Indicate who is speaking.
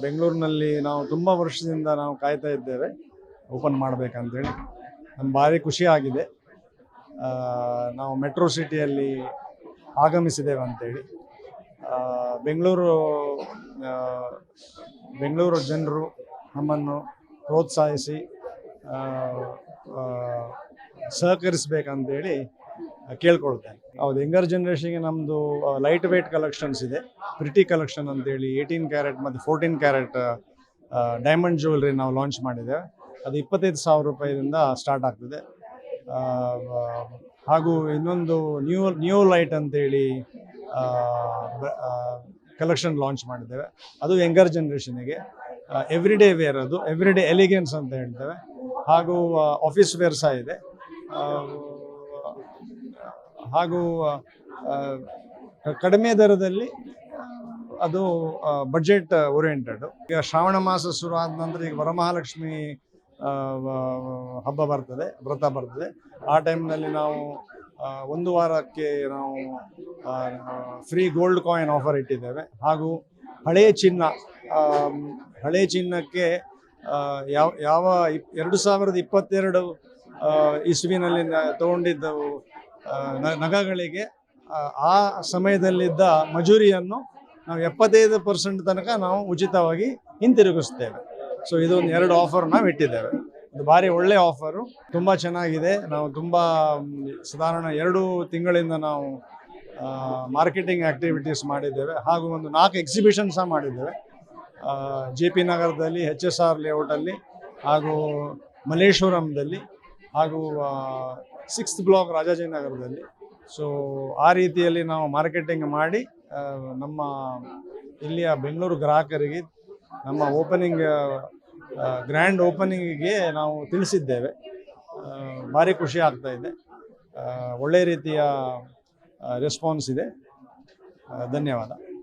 Speaker 1: ಬೆಂಗಳೂರಿನಲ್ಲಿ ನಾವು ತುಂಬ ವರ್ಷದಿಂದ ನಾವು ಕಾಯ್ತಾ ಇದ್ದೇವೆ ಓಪನ್ ಮಾಡಬೇಕಂತೇಳಿ. ನಮ್ಗೆ ಭಾರಿ ಖುಷಿ ಆಗಿದೆ. ನಾವು ಮೆಟ್ರೋ ಸಿಟಿಯಲ್ಲಿ ಆಗಮಿಸಿದ್ದೇವೆ ಅಂತೇಳಿ. ಬೆಂಗಳೂರು ಜನರು ನಮ್ಮನ್ನು ಪ್ರೋತ್ಸಾಹಿಸಿ ಸಹಕರಿಸಬೇಕಂತೇಳಿ ಕೇಳ್ಕೊಳ್ತೇನೆ. ಹೌದು, ಯಂಗರ್ ಜನ್ರೇಷನ್ಗೆ ನಮ್ಮದು ಲೈಟ್ ವೇಟ್ ಕಲೆಕ್ಷನ್ಸ್ ಇದೆ. ಪ್ರಿಟಿ ಕಲೆಕ್ಷನ್ ಅಂತೇಳಿ 18 ಕ್ಯಾರೆಟ್ ಮತ್ತು 14 ಕ್ಯಾರೆಟ್ ಡೈಮಂಡ್ ಜ್ಯುವೆಲ್ರಿ ನಾವು ಲಾಂಚ್ ಮಾಡಿದ್ದೇವೆ. ಅದು 25,000 ರೂಪಾಯಿದಿಂದ ಸ್ಟಾರ್ಟ್ ಆಗ್ತದೆ. ಹಾಗೂ ಇನ್ನೊಂದು ನ್ಯೂ ಲೈಟ್ ಅಂತೇಳಿ ಕಲೆಕ್ಷನ್ ಲಾಂಚ್ ಮಾಡಿದ್ದೇವೆ. ಅದು ಯಂಗರ್ ಜನ್ರೇಷನ್ಗೆ ಎವ್ರಿಡೇ ವೇರ್, ಅದು ಎವ್ರಿಡೇ ಎಲಿಗೆನ್ಸ್ ಅಂತ ಹೇಳ್ತೇವೆ. ಹಾಗೂ ಆಫೀಸ್ ವೇರ್ ಸಹ ಇದೆ. ಹಾಗೂ ಕಡಿಮೆ ದರದಲ್ಲಿ ಅದು ಬಡ್ಜೆಟ್ ಓರಿಯೆಂಟೆಡ್. ಈಗ ಶ್ರಾವಣ ಮಾಸ ಶುರು ಆದ ನಂತರ ಈಗ ವರಮಹಾಲಕ್ಷ್ಮಿ ಹಬ್ಬ ಬರ್ತದೆ, ವ್ರತ ಬರ್ತದೆ. ಆ ಟೈಮ್ನಲ್ಲಿ ನಾವು 1 ವಾರಕ್ಕೆ ನಾವು ಫ್ರೀ ಗೋಲ್ಡ್ ಕಾಯಿನ್ ಆಫರ್ ಇಟ್ಟಿದ್ದೇವೆ. ಹಾಗೂ ಹಳೆಯ ಚಿನ್ನಕ್ಕೆ ಯಾವ 2022 ಇಸ್ವಿನಲ್ಲಿ ತಗೊಂಡಿದ್ದವು ನಗಗಳಿಗೆ ಆ ಸಮಯದಲ್ಲಿದ್ದ ಮಜೂರಿಯನ್ನು ನಾವು 75% ತನಕ ನಾವು ಉಚಿತವಾಗಿ ಹಿಂತಿರುಗಿಸ್ತೇವೆ. ಸೊ ಇದೊಂದು 2 ಆಫರ್ ನಾವು ಇಟ್ಟಿದ್ದೇವೆ. ಇದು ಭಾರಿ ಒಳ್ಳೆಯ ಆಫರು, ತುಂಬ ಚೆನ್ನಾಗಿದೆ. ನಾವು ತುಂಬ ಸಾಧಾರಣ 2 ತಿಂಗಳಿಂದ ನಾವು ಮಾರ್ಕೆಟಿಂಗ್ ಆ್ಯಕ್ಟಿವಿಟೀಸ್ ಮಾಡಿದ್ದೇವೆ. ಹಾಗೂ ಒಂದು 4 ಎಕ್ಸಿಬಿಷನ್ ಸಹ ಮಾಡಿದ್ದೇವೆ. JP ನಗರದಲ್ಲಿ, HSR ಲೇಔಟಲ್ಲಿ, ಹಾಗೂ ಮಲ್ಲೇಶ್ವರಂದಲ್ಲಿ, ಹಾಗೂ 6th ಬ್ಲಾಕ್ ರಾಜಾಜಿನಗರದಲ್ಲಿ. ಸೊ ಆ ರೀತಿಯಲ್ಲಿ ನಾವು ಮಾರ್ಕೆಟಿಂಗ್ ಮಾಡಿ ನಮ್ಮ ಇಲ್ಲಿಯ ಬೆಂಗಳೂರು ಗ್ರಾಹಕರಿಗೆ ನಮ್ಮ ಗ್ರ್ಯಾಂಡ್ ಓಪನಿಂಗಿಗೆ ನಾವು ತಿಳಿಸಿದ್ದೇವೆ. ಭಾರಿ ಖುಷಿ ಆಗ್ತಾ ಇದೆ. ಒಳ್ಳೆಯ ರೀತಿಯ ರೆಸ್ಪಾನ್ಸ್ ಇದೆ. ಧನ್ಯವಾದ.